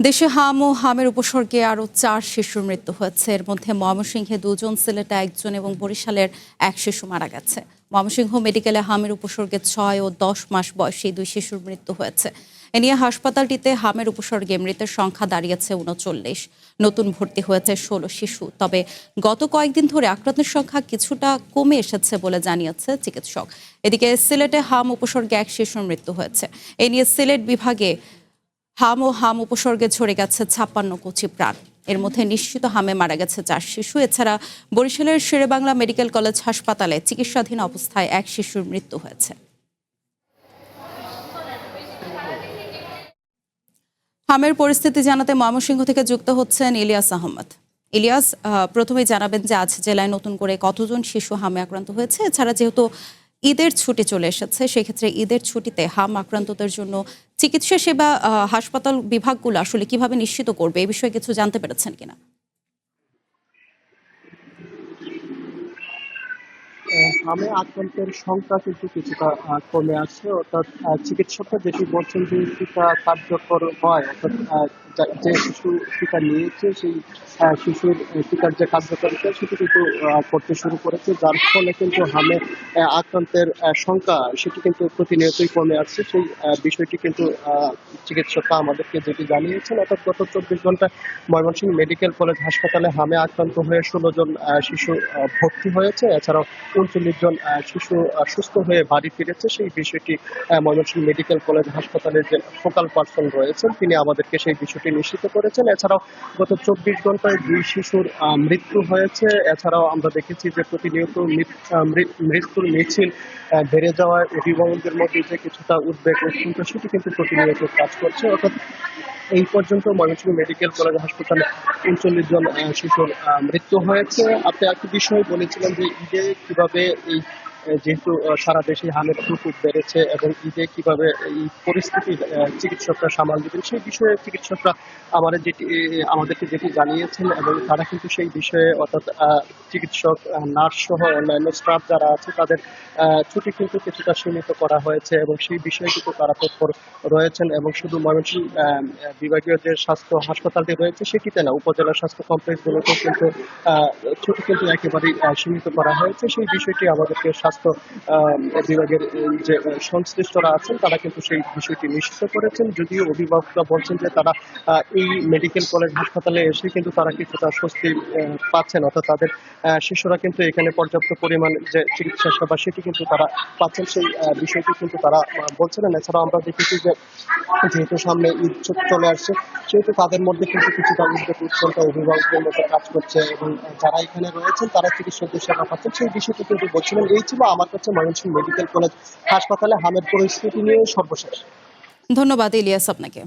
দেশে হাম ও হামের উপসর্গে আরও 4 শিশুর মৃত্যু হয়েছে। এর মধ্যে ময়মনসিংহে 2 জন, সিলেটে 1 জন এবং বরিশালের 1 শিশু মারা গেছে। ময়মনসিংহ মেডিকেলে হামের উপসর্গে 6 ও 10 মাস বয়সী 2 শিশুর মৃত্যু হয়েছে। এ নিয়ে হাসপাতালটিতে হামের উপসর্গে মৃতের সংখ্যা দাঁড়িয়েছে 39। নতুন ভর্তি হয়েছে 16 শিশু। তবে গত কয়েকদিন ধরে আক্রান্তের সংখ্যা কিছুটা কমে এসেছে বলে জানিয়েছে চিকিৎসক। এদিকে সিলেটে হাম উপসর্গে 1 শিশুর মৃত্যু হয়েছে। এ নিয়ে সিলেট বিভাগে হাম ও হাম উপসর্গে ঝরে গেছে 56 কচি প্রাণ। এর মধ্যে নিশ্চিত হামে মারা গেছে 4 শিশু। এছাড়া বরিশালের শেরেবাংলা মেডিকেল কলেজ হাসপাতালে চিকিৎসাধীন অবস্থায় 1 শিশুর মৃত্যু হয়েছে। হামের পরিস্থিতি জানাতে ময়মনসিংহ থেকে যুক্ত হচ্ছেন ইলিয়াস আহমদ। ইলিয়াস, প্রথমেই জানাবেন যে আজ জেলায় নতুন করে কতজন শিশু হামে আক্রান্ত হয়েছে? এছাড়া যেহেতু ঈদের ছুটি চলে এসেছে, সেক্ষেত্রে ঈদের ছুটিতে হাম আক্রান্তদের জন্য চিকিৎসা সেবা হাসপাতাল বিভাগগুলো আসলে কিভাবে নিশ্চিত করবে, এই বিষয়ে কিছু জানতে পেরেছেন কিনা? হামে আক্রান্তের সংখ্যা কিন্তু কিছুটা কমে আসছে। অর্থাৎ চিকিৎসকরা যেটি বলছেন যে টিকা কার্যকর হয়, অর্থাৎ যে শিশু টিকা নিয়েছে সেই শিশুর টিকার যে কার্যকারিতা সেটি কিন্তু করতে শুরু করেছে, যার ফলে কিন্তু হামে আক্রান্তের সংখ্যা সেটি কিন্তু প্রতিনিয়তই কমে আসছে। সেই বিষয়টি কিন্তু চিকিৎসকরা আমাদেরকে যেটি জানিয়েছেন, অর্থাৎ গত 24 ঘন্টায় ময়মনসিংহ মেডিকেল কলেজ হাসপাতালে হামে আক্রান্ত হয়ে 16 জন শিশু ভর্তি হয়েছে। এছাড়াও 39 জন শিশু সুস্থ হয়ে বাড়ি ফিরেছে। সেই বিষয়টি ময়মনসিংহ মেডিকেল কলেজ হাসপাতালের যে ফোকাল পার্সন রয়েছেন তিনি আমাদেরকে সেই বিষয়টি নিশ্চিত করেছেন। এছাড়াও গত 24 ঘন্টায় 2 শিশুর মৃত্যু হয়েছে। এছাড়াও আমরা দেখেছি যে প্রতিনিয়ত মৃত্যুর মিছিল বেড়ে যাওয়ায় অভিভাবকদের মধ্যে যে কিছুটা উদ্বেগ উৎকণ্ঠা সেটি কিন্তু প্রতিনিয়ত কাজ করছে। অর্থাৎ এই পর্যন্ত ময়মনসিংহ মেডিকেল কলেজ হাসপাতালে 39 জন শিশুর মৃত্যু হয়েছে। আপনি একটি বিষয় বলেছিলেন যে ঈদে কিভাবে এই যেহেতু সারা দেশে হামের প্রকোপ বেড়েছে এবং ঈদে কিভাবে এই পরিস্থিতি চিকিৎসকরা সামাল দিবেন, সেই বিষয়ে চিকিৎসকরা আমাদেরকে যেটি জানিয়েছেন এবং তারা কিন্তু সেই বিষয়ে, অর্থাৎ চিকিৎসক, নার্স সহ অন্যান্য স্টাফ যারা আছে তাদের ছুটি কিন্তু কিছুটা সীমিত করা হয়েছে এবং সেই বিষয়ে কিন্তু তারা তৎপর রয়েছেন। এবং শুধু ময়মনসিংহ বিভাগীয় যে স্বাস্থ্য হাসপাতালটি রয়েছে সেটিতে না, উপজেলা স্বাস্থ্য কমপ্লেক্সগুলোতে কিন্তু ছুটি কিন্তু একেবারেই সীমিত করা হয়েছে। সেই বিষয়টি আমাদেরকে স্বাস্থ্য বিভাগের যে সংশ্লিষ্টরা আছেন তারা কিন্তু সেই বিষয়টি নিশ্চিত করেছেন। যদিও অভিভাবকরা বলছেন যে তারা এই মেডিকেল কলেজ হাসপাতালে এসে কিন্তু তারা কিছুটা স্বস্তি পাচ্ছেন, অর্থাৎ তাদের শিশুরা কিন্তু এখানে পর্যাপ্ত পরিমাণ যে চিকিৎসা সেবা সেটি কিন্তু তারা পাচ্ছেন, সেই বিষয়টি কিন্তু তারা বলছিলেন। এছাড়াও আমরা দেখেছি যে যেহেতু সামনে ঈদ চলে আসছে সেহেতু তাদের মধ্যে কিন্তু কিছুটা উদ্বেগ উৎকণ্ঠা অভিভাবকদের মধ্যে কাজ করছে এবং যারা এখানে রয়েছেন তারা চিকিৎসকদের সেবা পাচ্ছেন, সেই বিষয়টি কিন্তু বলছিলেন। এই ছিল আমার কাছে ময়মনসিংহ মেডিকেল কলেজ হাসপাতালে হামের পরিস্থিতি নিয়ে সর্বশেষ। ধন্যবাদ ইলিয়াস আপনাকে।